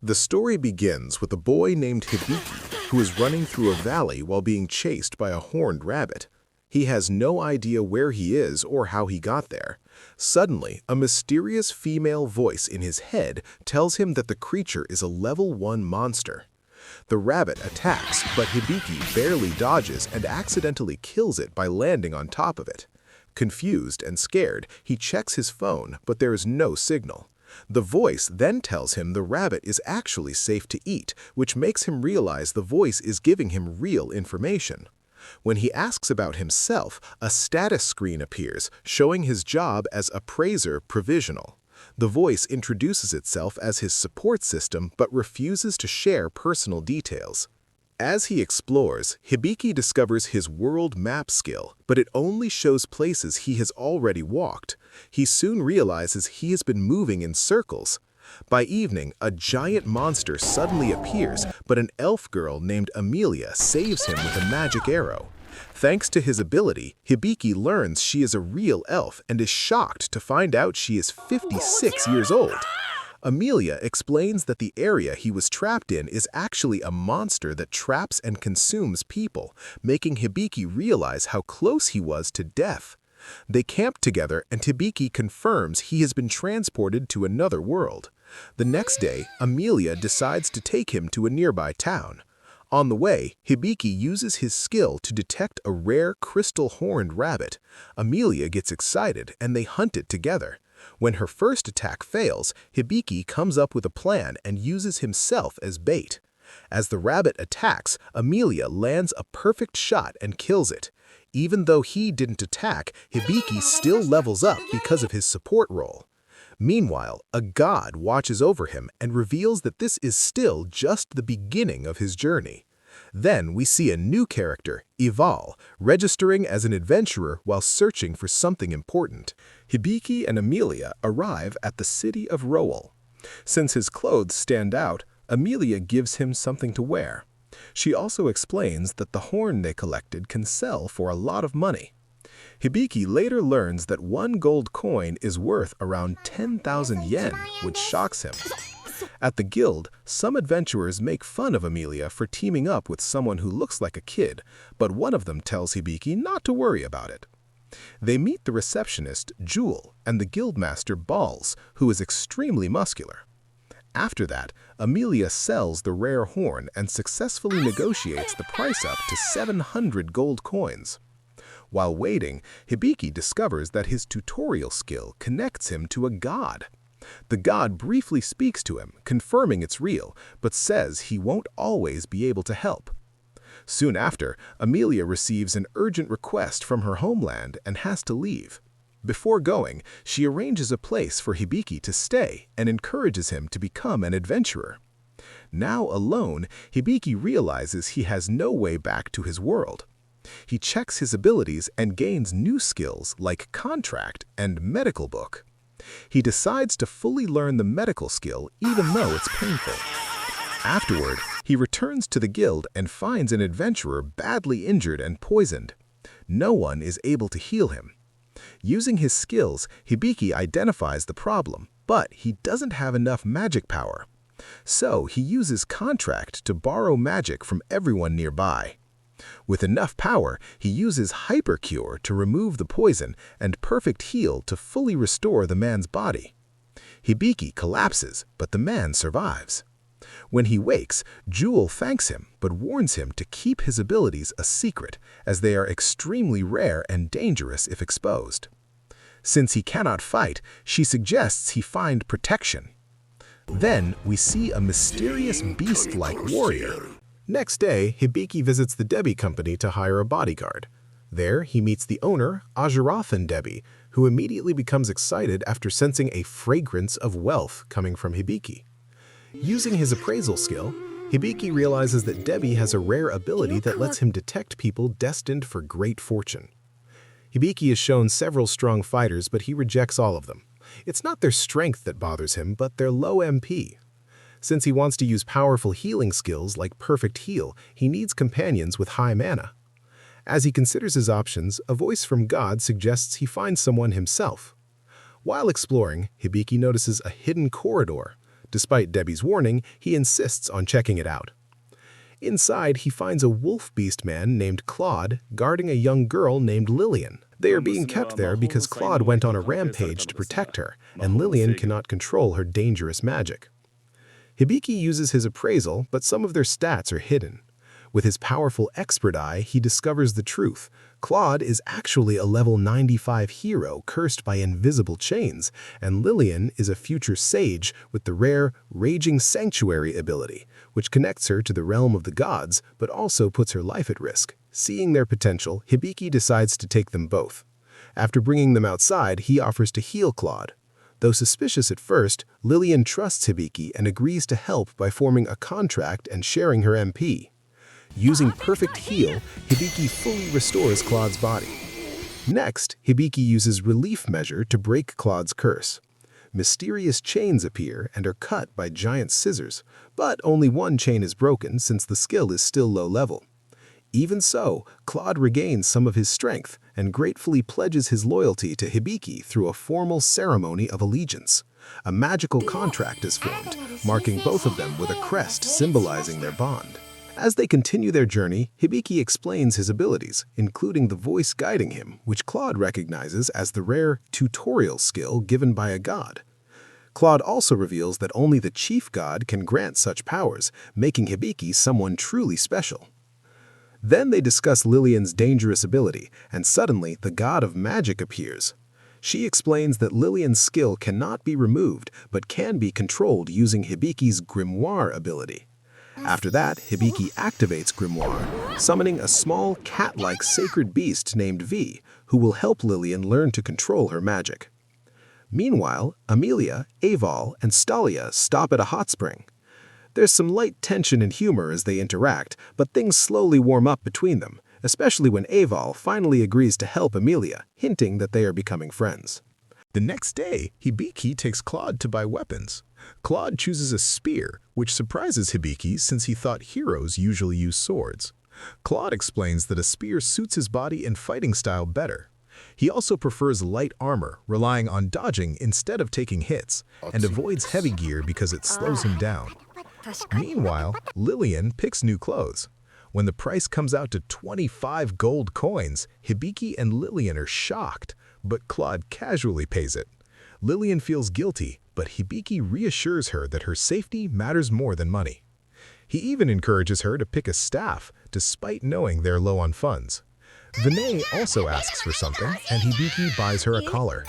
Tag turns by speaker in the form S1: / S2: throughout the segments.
S1: The story begins with a boy named Hibiki who is running through a valley while being chased by a horned rabbit. He has no idea where he is or how he got there. Suddenly, a mysterious female voice in his head tells him that the creature is a level 1 monster. The rabbit attacks, but Hibiki barely dodges and accidentally kills it by landing on top of it. Confused and scared, he checks his phone, but there is no signal. The voice then tells him the rabbit is actually safe to eat, which makes him realize the voice is giving him real information. When he asks about himself, a status screen appears, showing his job as Appraiser Provisional. The voice introduces itself as his support system but refuses to share personal details. As he explores, Hibiki discovers his world map skill, but it only shows places he has already walked. He soon realizes he has been moving in circles. By evening, a giant monster suddenly appears, but an elf girl named Amelia saves him with a magic arrow. Thanks to his ability, Hibiki learns she is a real elf and is shocked to find out she is 56 years old. Amelia explains that the area he was trapped in is actually a monster that traps and consumes people, making Hibiki realize how close he was to death. They camp together and Hibiki confirms he has been transported to another world. The next day, Amelia decides to take him to a nearby town. On the way, Hibiki uses his skill to detect a rare crystal-horned rabbit. Amelia gets excited and they hunt it together. When her first attack fails, Hibiki comes up with a plan and uses himself as bait. As the rabbit attacks, Amelia lands a perfect shot and kills it. Even though he didn't attack, Hibiki still levels up because of his support role. Meanwhile, a god watches over him and reveals that this is still just the beginning of his journey. Then we see a new character, Ival, registering as an adventurer while searching for something important. Hibiki and Amelia arrive at the city of Rowell. Since his clothes stand out, Amelia gives him something to wear. She also explains that the horn they collected can sell for a lot of money. Hibiki later learns that 1 gold coin is worth around 10,000 yen, which shocks him. At the guild, some adventurers make fun of Amelia for teaming up with someone who looks like a kid, but one of them tells Hibiki not to worry about it. They meet the receptionist, Jewel, and the guildmaster, Balls, who is extremely muscular. After that, Amelia sells the rare horn and successfully negotiates the price up to 700 gold coins. While waiting, Hibiki discovers that his tutorial skill connects him to a god. The god briefly speaks to him, confirming it's real, but says he won't always be able to help. Soon after, Amelia receives an urgent request from her homeland and has to leave. Before going, she arranges a place for Hibiki to stay and encourages him to become an adventurer. Now alone, Hibiki realizes he has no way back to his world. He checks his abilities and gains new skills like contract and medical book. He decides to fully learn the medical skill even though it's painful. Afterward, he returns to the guild and finds an adventurer badly injured and poisoned. No one is able to heal him. Using his skills, Hibiki identifies the problem, but he doesn't have enough magic power. So he uses contract to borrow magic from everyone nearby. With enough power, he uses Hypercure to remove the poison and Perfect Heal to fully restore the man's body. Hibiki collapses, but the man survives. When he wakes, Jewel thanks him but warns him to keep his abilities a secret, as they are extremely rare and dangerous if exposed. Since he cannot fight, she suggests he find protection. Then we see a mysterious beast-like warrior. Next day, Hibiki visits the Debbie company to hire a bodyguard. There, he meets the owner, Ajirathan Debbie, who immediately becomes excited after sensing a fragrance of wealth coming from Hibiki. Using his appraisal skill, Hibiki realizes that Debbie has a rare ability that lets him detect people destined for great fortune. Hibiki has shown several strong fighters, but he rejects all of them. It's not their strength that bothers him, but their low MP. Since he wants to use powerful healing skills like Perfect Heal, he needs companions with high mana. As he considers his options, a voice from God suggests he find someone himself. While exploring, Hibiki notices a hidden corridor. Despite Debbie's warning, he insists on checking it out. Inside, he finds a wolf beast man named Claude guarding a young girl named Lillian. They are being kept there because Claude went on a rampage to protect her, and Lillian cannot control her dangerous magic. Hibiki uses his appraisal, but some of their stats are hidden. With his powerful expert eye, he discovers the truth. Claude is actually a level 95 hero cursed by invisible chains, and Lillian is a future sage with the rare Raging Sanctuary ability, which connects her to the realm of the gods but also puts her life at risk. Seeing their potential, Hibiki decides to take them both. After bringing them outside, he offers to heal Claude. Though suspicious at first, Lillian trusts Hibiki and agrees to help by forming a contract and sharing her MP. Using Perfect Heal, Hibiki fully restores Claude's body. Next, Hibiki uses Relief Measure to break Claude's curse. Mysterious chains appear and are cut by giant scissors, but only one chain is broken since the skill is still low level. Even so, Claude regains some of his strength and gratefully pledges his loyalty to Hibiki through a formal ceremony of allegiance. A magical contract is formed, marking both of them with a crest symbolizing their bond. As they continue their journey, Hibiki explains his abilities, including the voice guiding him, which Claude recognizes as the rare tutorial skill given by a god. Claude also reveals that only the chief god can grant such powers, making Hibiki someone truly special. Then they discuss Lillian's dangerous ability, and suddenly the god of magic appears. She explains that Lillian's skill cannot be removed, but can be controlled using Hibiki's grimoire ability. After that, Hibiki activates Grimoire, summoning a small cat-like sacred beast named V, who will help Lillian learn to control her magic. Meanwhile, Amelia, Aval, and Stalia stop at a hot spring. There's some light tension and humor as they interact, but things slowly warm up between them, especially when Aval finally agrees to help Amelia, hinting that they are becoming friends. The next day, Hibiki takes Claude to buy weapons. Claude chooses a spear, which surprises Hibiki since he thought heroes usually use swords. Claude explains that a spear suits his body and fighting style better. He also prefers light armor, relying on dodging instead of taking hits, and avoids heavy gear because it slows him down. Meanwhile, Lillian picks new clothes. When the price comes out to 25 gold coins, Hibiki and Lillian are shocked, but Claude casually pays it. Lillian feels guilty, but Hibiki reassures her that her safety matters more than money. He even encourages her to pick a staff, despite knowing they're low on funds. Vinay also asks for something, and Hibiki buys her a collar.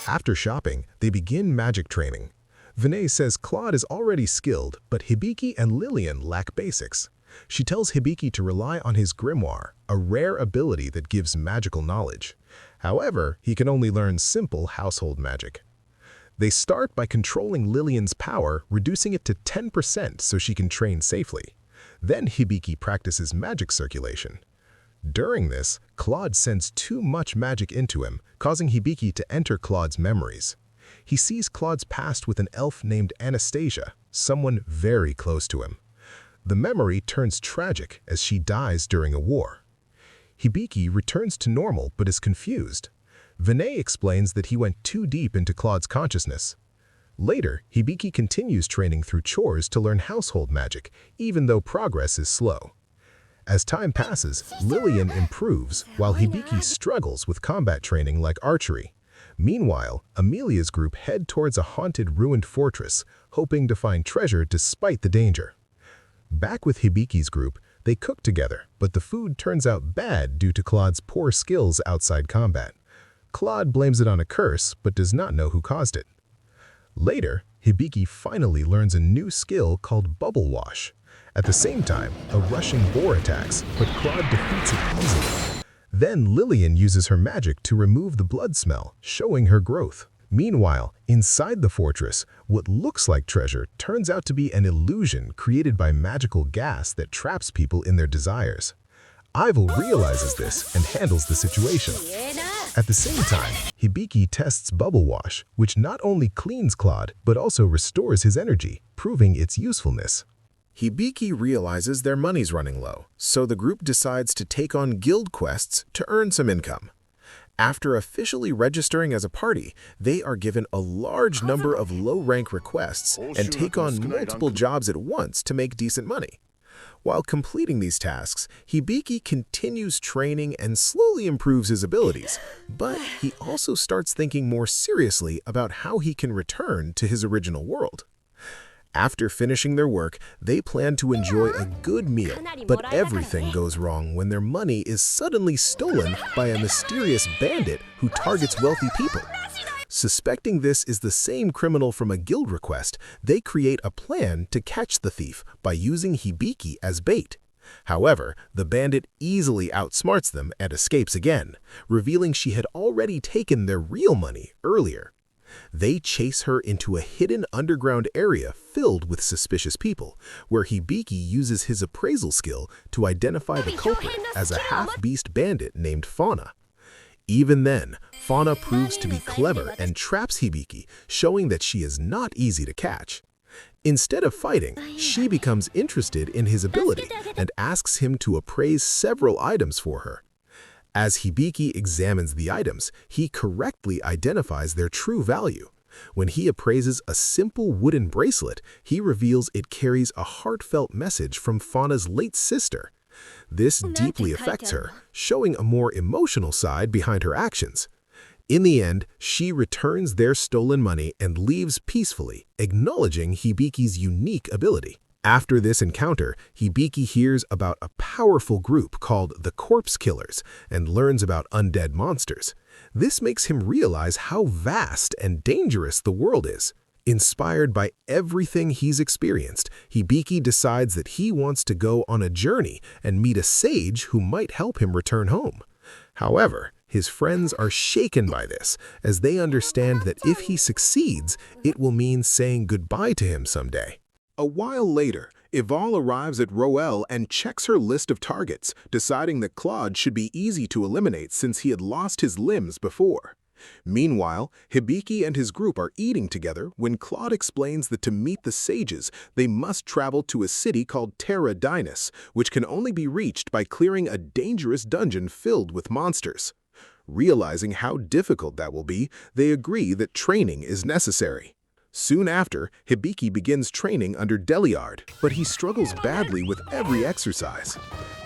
S1: After shopping, they begin magic training. Vinay says Claude is already skilled, but Hibiki and Lillian lack basics. She tells Hibiki to rely on his grimoire, a rare ability that gives magical knowledge. However, he can only learn simple household magic. They start by controlling Lillian's power, reducing it to 10% so she can train safely. Then Hibiki practices magic circulation. During this, Claude sends too much magic into him, causing Hibiki to enter Claude's memories. He sees Claude's past with an elf named Anastasia, someone very close to him. The memory turns tragic as she dies during a war. Hibiki returns to normal but is confused. Vinay explains that he went too deep into Claude's consciousness. Later, Hibiki continues training through chores to learn household magic, even though progress is slow. As time passes, Lillian improves, while Hibiki struggles with combat training like archery. Meanwhile, Amelia's group head towards a haunted, ruined fortress, hoping to find treasure despite the danger. Back with Hibiki's group, they cook together, but the food turns out bad due to Claude's poor skills outside combat. Claude blames it on a curse, but does not know who caused it. Later, Hibiki finally learns a new skill called Bubble Wash. At the same time, a rushing boar attacks, but Claude defeats it easily. Then Lillian uses her magic to remove the blood smell, showing her growth. Meanwhile, inside the fortress, what looks like treasure turns out to be an illusion created by magical gas that traps people in their desires. Ival realizes this and handles the situation. At the same time, Hibiki tests Bubble Wash, which not only cleans Claude, but also restores his energy, proving its usefulness. Hibiki realizes their money's running low, so the group decides to take on guild quests to earn some income. After officially registering as a party, they are given a large number of low-rank requests and take on multiple jobs at once to make decent money. While completing these tasks, Hibiki continues training and slowly improves his abilities, but he also starts thinking more seriously about how he can return to his original world. After finishing their work, they plan to enjoy a good meal, but everything goes wrong when their money is suddenly stolen by a mysterious bandit who targets wealthy people. Suspecting this is the same criminal from a guild request, they create a plan to catch the thief by using Hibiki as bait. However, the bandit easily outsmarts them and escapes again, revealing she had already taken their real money earlier. They chase her into a hidden underground area filled with suspicious people, where Hibiki uses his appraisal skill to identify the culprit as a half-beast bandit named Fauna. Even then, Fauna proves to be clever and traps Hibiki, showing that she is not easy to catch. Instead of fighting, she becomes interested in his ability and asks him to appraise several items for her. As Hibiki examines the items, he correctly identifies their true value. When he appraises a simple wooden bracelet, he reveals it carries a heartfelt message from Fauna's late sister. This deeply affects her, showing a more emotional side behind her actions. In the end, she returns their stolen money and leaves peacefully, acknowledging Hibiki's unique ability. After this encounter, Hibiki hears about a powerful group called the Corpse Killers and learns about undead monsters. This makes him realize how vast and dangerous the world is. Inspired by everything he's experienced, Hibiki decides that he wants to go on a journey and meet a sage who might help him return home. However, his friends are shaken by this, as they understand that if he succeeds, it will mean saying goodbye to him someday. A while later, Ival arrives at Roel and checks her list of targets, deciding that Claude should be easy to eliminate since he had lost his limbs before. Meanwhile, Hibiki and his group are eating together when Claude explains that to meet the sages, they must travel to a city called Terra Dinas, which can only be reached by clearing a dangerous dungeon filled with monsters. Realizing how difficult that will be, they agree that training is necessary. Soon after, Hibiki begins training under Deliard, but he struggles badly with every exercise.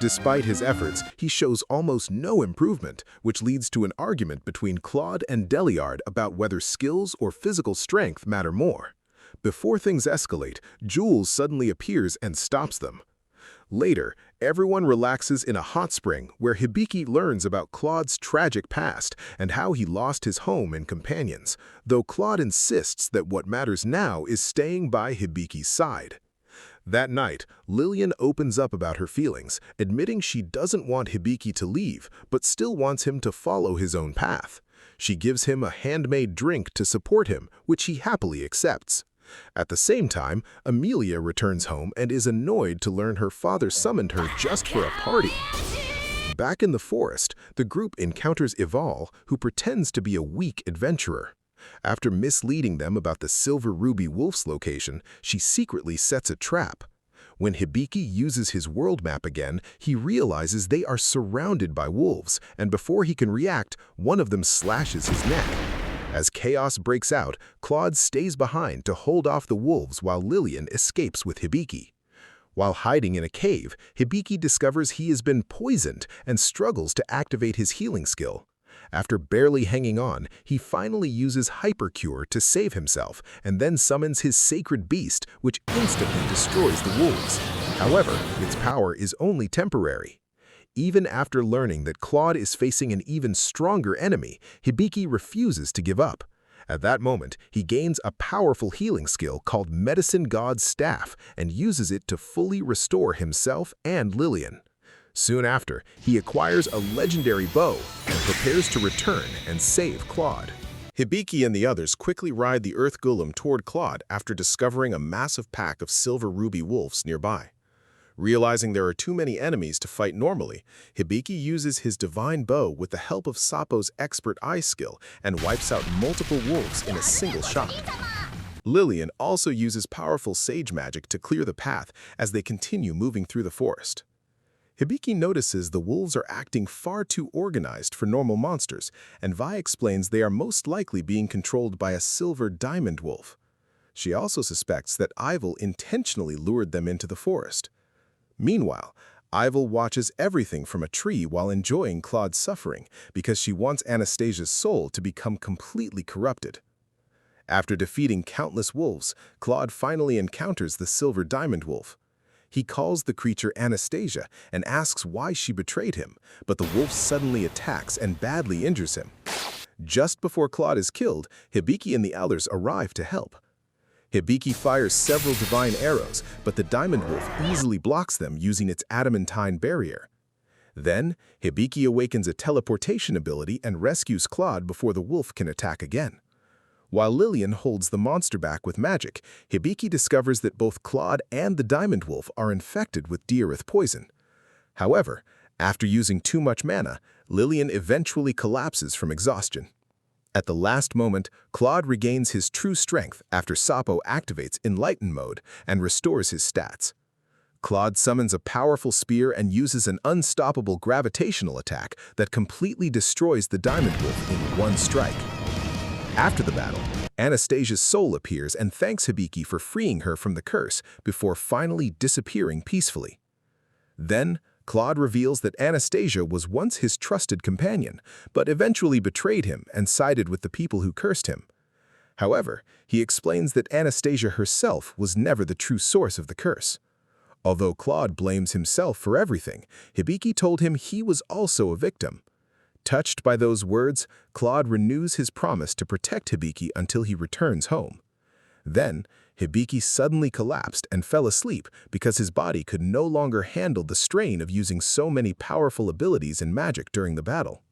S1: Despite his efforts, he shows almost no improvement, which leads to an argument between Claude and Deliard about whether skills or physical strength matter more. Before things escalate, Jules suddenly appears and stops them. Later, everyone relaxes in a hot spring where Hibiki learns about Claude's tragic past and how he lost his home and companions, though Claude insists that what matters now is staying by Hibiki's side. That night, Lillian opens up about her feelings, admitting she doesn't want Hibiki to leave, but still wants him to follow his own path. She gives him a handmade drink to support him, which he happily accepts. At the same time, Amelia returns home and is annoyed to learn her father summoned her just for a party. Back in the forest, the group encounters Ival, who pretends to be a weak adventurer. After misleading them about the Silver Ruby Wolf's location, she secretly sets a trap. When Hibiki uses his world map again, he realizes they are surrounded by wolves, and before he can react, one of them slashes his neck. As chaos breaks out, Claude stays behind to hold off the wolves while Lillian escapes with Hibiki. While hiding in a cave, Hibiki discovers he has been poisoned and struggles to activate his healing skill. After barely hanging on, he finally uses Hypercure to save himself and then summons his sacred beast, which instantly destroys the wolves. However, its power is only temporary. Even after learning that Claude is facing an even stronger enemy, Hibiki refuses to give up. At that moment, he gains a powerful healing skill called Medicine God's Staff and uses it to fully restore himself and Lillian. Soon after, he acquires a legendary bow and prepares to return and save Claude. Hibiki and the others quickly ride the Earth Golem toward Claude after discovering a massive pack of Silver Ruby wolves nearby. Realizing there are too many enemies to fight normally, Hibiki uses his divine bow with the help of Sapo's expert eye skill and wipes out multiple wolves in a single shot. Lillian also uses powerful sage magic to clear the path as they continue moving through the forest. Hibiki notices the wolves are acting far too organized for normal monsters, and Vi explains they are most likely being controlled by a silver diamond wolf. She also suspects that Ivel intentionally lured them into the forest. Meanwhile, Ivel watches everything from a tree while enjoying Claude's suffering because she wants Anastasia's soul to become completely corrupted. After defeating countless wolves, Claude finally encounters the silver diamond wolf. He calls the creature Anastasia and asks why she betrayed him, but the wolf suddenly attacks and badly injures him. Just before Claude is killed, Hibiki and the others arrive to help. Hibiki fires several divine arrows, but the diamond wolf easily blocks them using its adamantine barrier. Then, Hibiki awakens a teleportation ability and rescues Claude before the wolf can attack again. While Lillian holds the monster back with magic, Hibiki discovers that both Claude and the diamond wolf are infected with Diarith poison. However, after using too much mana, Lillian eventually collapses from exhaustion. At the last moment, Claude regains his true strength after Sapo activates Enlighten mode and restores his stats. Claude summons a powerful spear and uses an unstoppable gravitational attack that completely destroys the diamond wolf in one strike. After the battle, Anastasia's soul appears and thanks Hibiki for freeing her from the curse before finally disappearing peacefully. Then, Claude reveals that Anastasia was once his trusted companion, but eventually betrayed him and sided with the people who cursed him. However, he explains that Anastasia herself was never the true source of the curse. Although Claude blames himself for everything, Hibiki told him he was also a victim. Touched by those words, Claude renews his promise to protect Hibiki until he returns home. Then, Hibiki suddenly collapsed and fell asleep because his body could no longer handle the strain of using so many powerful abilities and magic during the battle.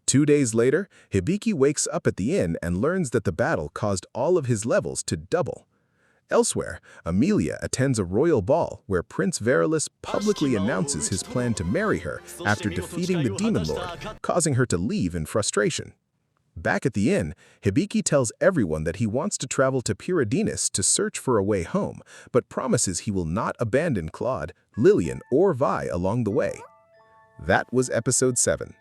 S1: 2 days later, Hibiki wakes up at the inn and learns that the battle caused all of his levels to double. Elsewhere, Amelia attends a royal ball where Prince Verilus publicly announces his plan to marry her after defeating the Demon Lord, causing her to leave in frustration. Back at the inn, Hibiki tells everyone that he wants to travel to Pyradinus to search for a way home, but promises he will not abandon Claude, Lillian, or Vi along the way. That was episode 7.